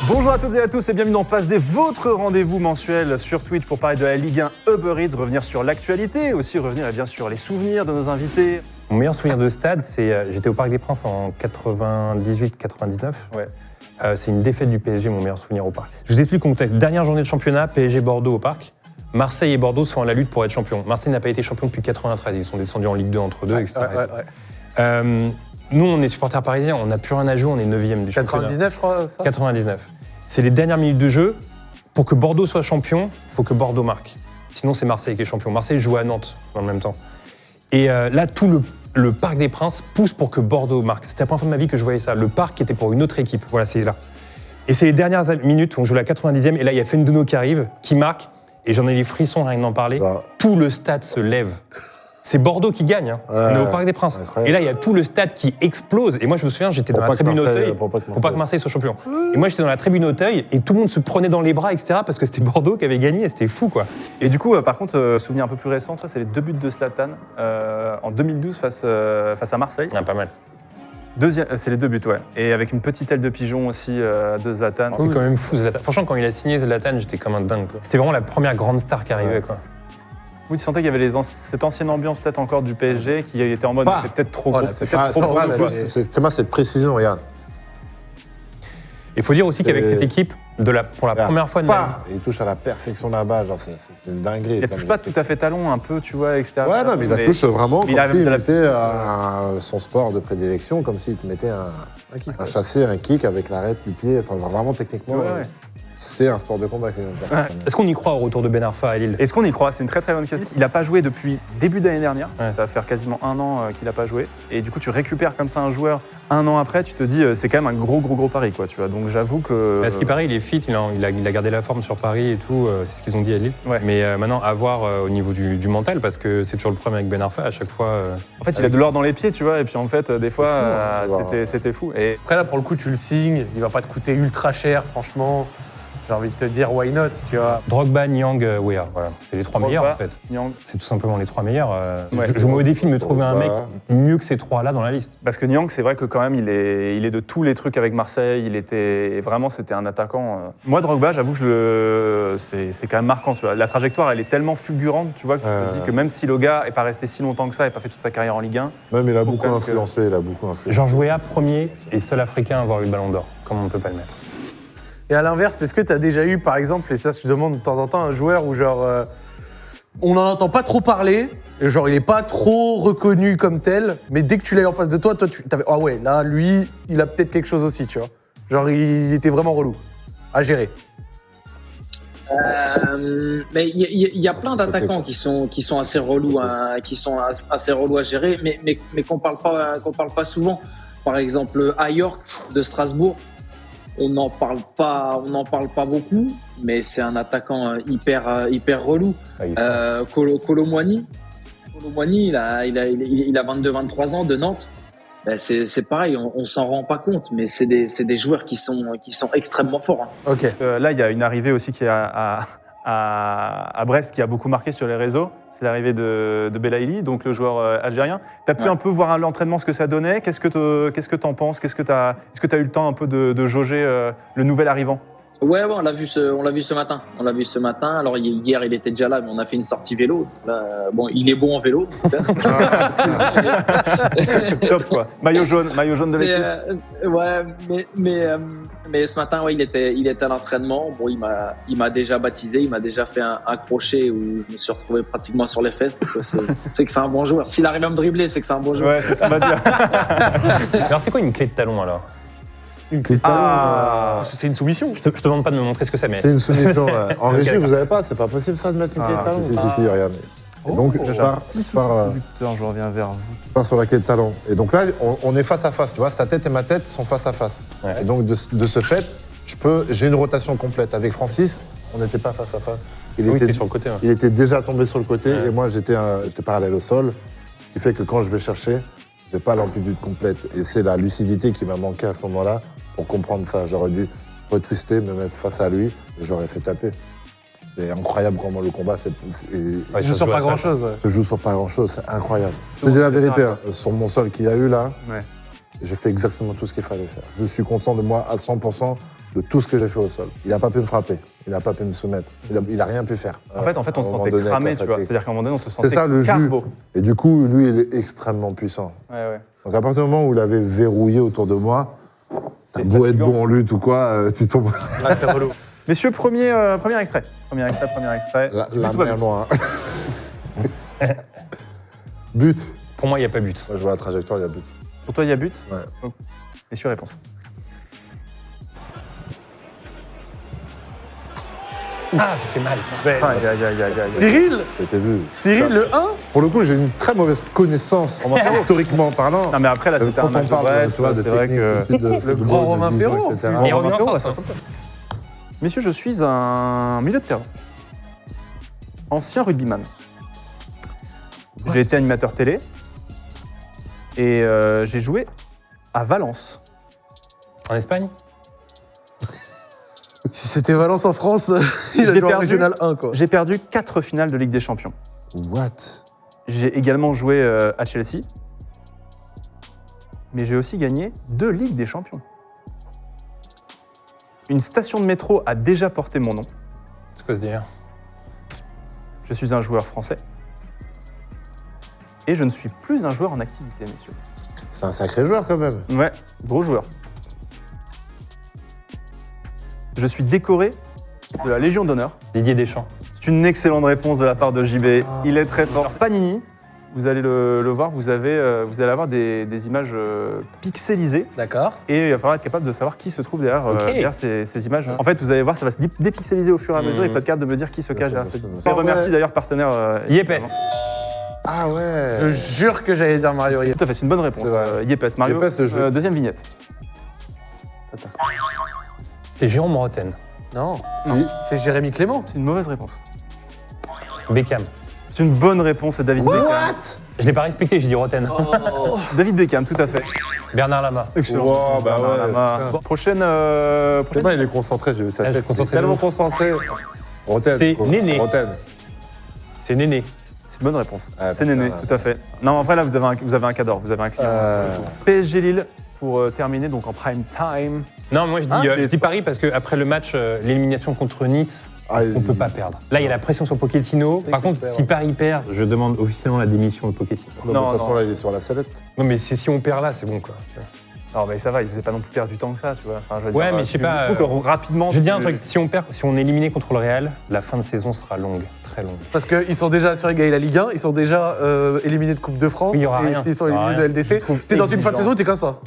Bonjour à toutes et à tous et bienvenue dans Passe D, votre rendez-vous mensuel sur Twitch pour parler de la Ligue 1 Uber Eats, revenir sur l'actualité, aussi revenir bien sûr les souvenirs de nos invités. Mon meilleur souvenir de stade, c'est j'étais au Parc des Princes en 98-99. Ouais. C'est une défaite du PSG, mon meilleur souvenir au Parc. Je vous explique le contexte. Dernière journée de championnat, PSG-Bordeaux au Parc. Marseille et Bordeaux sont à la lutte pour être champions. Marseille n'a pas été champion depuis 93, ils sont descendus en Ligue 2 entre deux, etc. Nous, on est supporters parisiens, on n'a plus rien à jouer, on est 9e du championnat. 99, je crois, ça 99. C'est les dernières minutes de jeu. Pour que Bordeaux soit champion, il faut que Bordeaux marque. Sinon, c'est Marseille qui est champion. Marseille joue à Nantes dans le même temps. Et là, tout le Parc des Princes pousse pour que Bordeaux marque. C'était la première fois de ma vie que je voyais ça. Le parc était pour une autre équipe. Voilà, c'est là. Et c'est les dernières minutes, on joue la 90e, et là, il y a Fendouno qui arrive, qui marque, et j'en ai les frissons rien que d'en parler. Ça. Tout le stade se lève. C'est Bordeaux qui gagne, hein. On est au Parc des Princes. Incroyable. Et là, il y a tout le stade qui explose. Et moi, je me souviens, j'étais dans la tribune Auteuil pour pas que Marseille soit champion. Et moi, j'étais dans la tribune Auteuil et tout le monde se prenait dans les bras, etc. Parce que c'était Bordeaux qui avait gagné et c'était fou, quoi. Et du coup, par contre, souvenir un peu plus récent, c'est les 2 buts de Zlatan en 2012 face à Marseille. Ah, pas mal. C'est les 2 buts, ouais. Et avec une petite aile de pigeon aussi de Zlatan. C'était quand même fou, Zlatan. Franchement, quand il a signé Zlatan, j'étais comme un dingue, quoi. C'était vraiment la première grande star qui arrivait, quoi. Oui, tu sentais qu'il y avait cette ancienne ambiance peut-être encore du PSG qui était en mode c'est peut-être trop gros. C'est peut-être trop gros. C'est moi cette précision, regarde. Il faut dire aussi qu'avec cette équipe, pour la première fois de ma vie, Il touche à la perfection là-bas, genre c'est une dinguerie. Il ne touche pas tout à fait talon, un peu, tu vois, etc. Ouais, non, mais il la touche vraiment comme il a s'il de la mettait puissance, son sport de prédilection, comme s'il te mettait un chassé, un kick avec l'arête du pied. Enfin, vraiment, techniquement, Ouais. c'est un sport de combat. est-ce qu'on y croit au retour de Ben Arfa à Lille? Est-ce qu'on y croit? C'est une très très bonne question. Il n'a pas joué depuis début d'année dernière. Ouais. Ça va faire quasiment 1 an qu'il n'a pas joué. Et du coup, tu récupères comme ça un joueur 1 an après, tu te dis c'est quand même un gros pari, quoi. Tu vois. Donc j'avoue que. À ce qui paraît, il est fit, il a gardé la forme sur Paris et tout, c'est ce qu'ils ont dit à Lille. Ouais. Mais maintenant, à voir au niveau du mental, parce que c'est toujours le problème avec Ben Arfa, à chaque fois. En fait, il a de l'or dans les pieds, tu vois. Et puis en fait, des fois, fou, c'était fou. Et Après, là, pour le coup, tu le signes, il va pas te coûter ultra cher, franchement. J'ai envie de te dire, why not, tu vois. Drogba, Nyang, Weah, voilà. C'est les 3 Drogba, meilleurs, en fait. Nyang. C'est tout simplement les 3 meilleurs. Ouais. Je me mets au défi de me trouver un mec Drogba. mieux que ces 3-là dans la liste. Parce que Nyang, c'est vrai que quand même, il est de tous les trucs avec Marseille. C'était un attaquant. Moi, Drogba, j'avoue que c'est quand même marquant. Tu vois. La trajectoire, elle est tellement fulgurante, tu vois, que tu te dis que même si le gars n'est pas resté si longtemps que ça, et pas fait toute sa carrière en Ligue 1. Même il a Faut beaucoup quand même influencé, Georges Weah, premier et seul Africain à avoir eu le Ballon d'Or. Comment on ne peut pas le mettre? Et à l'inverse, est-ce que tu as déjà eu, par exemple, et ça je demande de temps en temps, un joueur où genre on n'en entend pas trop parler, et genre il est pas trop reconnu comme tel, mais dès que tu l'as eu en face de toi, tu t'avais ah ouais, là lui, il a peut-être quelque chose aussi, tu vois. Genre il était vraiment relou à gérer. Mais il y a plein d'attaquants qui sont assez relous, assez relous à gérer, mais qu'on parle pas souvent. Par exemple, à York de Strasbourg, on n'en parle pas beaucoup, mais c'est un attaquant hyper relou. Kolo Muani, il a 22-23 ans de Nantes. Ben c'est pareil, on s'en rend pas compte, mais c'est des joueurs qui sont extrêmement forts. Hein. Ok. Là, il y a une arrivée aussi qui est à Brest qui a beaucoup marqué sur les réseaux. C'est l'arrivée de Belaïli, donc le joueur algérien. Tu as pu un peu voir à l'entraînement ce que ça donnait. Qu'est-ce que tu en penses? Est-ce que tu as eu le temps un peu de jauger le nouvel arrivant? Ouais, on l'a vu ce matin. Alors hier, il était déjà là, mais on a fait une sortie vélo. Là, bon, il est bon en vélo. Top, quoi. Maillot jaune de l'équipe. Mais ce matin, ouais, il était à l'entraînement. Bon, il m'a déjà baptisé, il m'a déjà fait un crochet où je me suis retrouvé pratiquement sur les fesses. Donc c'est que c'est un bon joueur. S'il arrive à me dribbler, c'est que c'est un bon joueur. Ouais, c'est ce qu'on va dire. Alors, c'est quoi une clé de talon, alors? Une clé de talon, c'est une soumission. Je te demande pas de me montrer ce que c'est, mais... C'est une soumission. En régie, vous n'avez pas? C'est pas possible ça de mettre une clé de talon? Si, regarde. Et donc, je reviens vers vous. Je pars sur la clé de talon. Et donc là, on est face à face, tu vois, sa tête et ma tête sont face à face. Ouais. Et donc, de ce fait, j'ai une rotation complète. Avec Francis, on n'était pas face à face. C'était sur le côté. Ouais. Il était déjà tombé sur le côté Ouais. et moi, j'étais parallèle au sol. Ce qui fait que quand je vais chercher, j'ai pas l'amplitude complète. Et c'est la lucidité qui m'a manqué à ce moment-là pour comprendre ça. J'aurais dû retwister, me mettre face à lui, j'aurais fait taper. C'est incroyable comment le combat Il joue sur pas grand-chose. se joue sur pas grand-chose, c'est incroyable. Je te dis la vérité, hein, sur mon sol qu'il y a eu là, Ouais. J'ai fait exactement tout ce qu'il fallait faire. Je suis content de moi à 100% de tout ce que j'ai fait au sol. Il n'a pas pu me frapper, il n'a pas pu me soumettre, il a rien pu faire. En fait, on à un se moment sentait donné, cramé, avec la tu vois. fatigue. C'est-à-dire qu'à un moment donné, on se sentait C'est ça le jus. carbo. Et du coup, lui, il est extrêmement puissant. Ouais. Donc à partir du moment où il avait verrouillé autour de moi, t'as C'est beau être fatigant. bon en lutte ou quoi, tu tombes Ah, c'est relou. Messieurs, premier extrait. Premier extrait. la But ou pas main but loin. But. Pour moi, il n'y a pas but. Moi, je vois la trajectoire, il y a but. Pour toi, il y a but. Ouais. Donc, messieurs, réponse. Ah, ça fait mal, ça. Aïe. Cyril C'était vu. Cyril, le 1 Pour le coup, j'ai une très mauvaise connaissance, historiquement parlant. Non, mais après, là, c'était un Quand match on de parle Brest. tu vois, de C'est vrai technique, que. tout de suite, de football, grand de Romain vision, Perrault, etc. Et on revient en Romain face, Perrault, hein. Messieurs, je suis un milieu de terrain. Ancien rugbyman. J'ai été animateur télé. Et j'ai joué à Valence. En Espagne? Si c'était Valence en France, il a J'ai joué en perdu. Régional 1, quoi. J'ai perdu 4 finales de Ligue des Champions. What? J'ai également joué à Chelsea. Mais j'ai aussi gagné 2 Ligues des Champions. Une station de métro a déjà porté mon nom. C'est quoi ce délire? Je suis un joueur français. Et je ne suis plus un joueur en activité, messieurs. C'est un sacré joueur quand même. Ouais, gros joueur. Je suis décoré de la Légion d'honneur. Didier Deschamps. C'est une excellente réponse de la part de JB. Il est très fort. Panini, vous allez le voir, vous allez avoir des images pixelisées. D'accord. Et il va falloir être capable de savoir qui se trouve derrière, Ok. derrière ces images. En fait, vous allez voir, ça va se dépixeliser au fur et à mesure. Il faut être capable de me dire qui se cache derrière ces images. Je remercie d'ailleurs partenaire. Yepes. Ah ouais. Je jure que j'allais dire Mario Yepes. Tout à fait, c'est une bonne réponse. C'est vrai. Yepes, Mario. Yepes, le jeu. Deuxième vignette. C'est Jérôme Roten. Non, Si. c'est Jérémy Clément. C'est une mauvaise réponse. Beckham. C'est une bonne réponse, c'est David Beckham. Je l'ai pas respecté, j'ai dit Roten. David Beckham, tout à fait. Bernard Lama. Excellent. Wow, bah ouais, Lama. putain. Bon, prochaine. C'est pas, il est concentré, j'ai vu sa Ah, je tête. suis concentré Il est tellement de ouf. concentré. Roten. C'est quoi. Néné. Roten. C'est Néné. C'est une bonne réponse. Ah, c'est putain, Néné, là. tout à fait. Non, en vrai, là, vous avez un cadre, vous avez un client. PSG Lille, pour terminer, donc en prime time. Non, moi je Ah, dis, Paris parce qu'après le match, l'élimination contre Nice, Ah, on peut pas perdre. Là, il y a la pression sur Pochettino. C'est Par qu'il contre, perd, si Paris perd, je demande officiellement la démission de Pochettino. De Non, toute façon, non. là, il est sur la sellette. Non, mais si on perd là, c'est bon, quoi. tu vois. Non, mais ça va, il faisait pas non plus perdre du temps que ça, tu vois. Enfin, je veux Ouais, dire, mais je sais pas, Je trouve que rapidement. Je dis un tu- truc, si on perd, si on est éliminé contre le Real, la fin de saison sera longue, très longue. Parce qu'ils sont déjà assurés de gagner la Ligue 1, ils sont déjà éliminés de Coupe de France. Oui, il y aura et rien. s'ils sont Il y aura éliminés de rien. LDC, t'es dans une fin de exigeant. saison, t'es comme ça.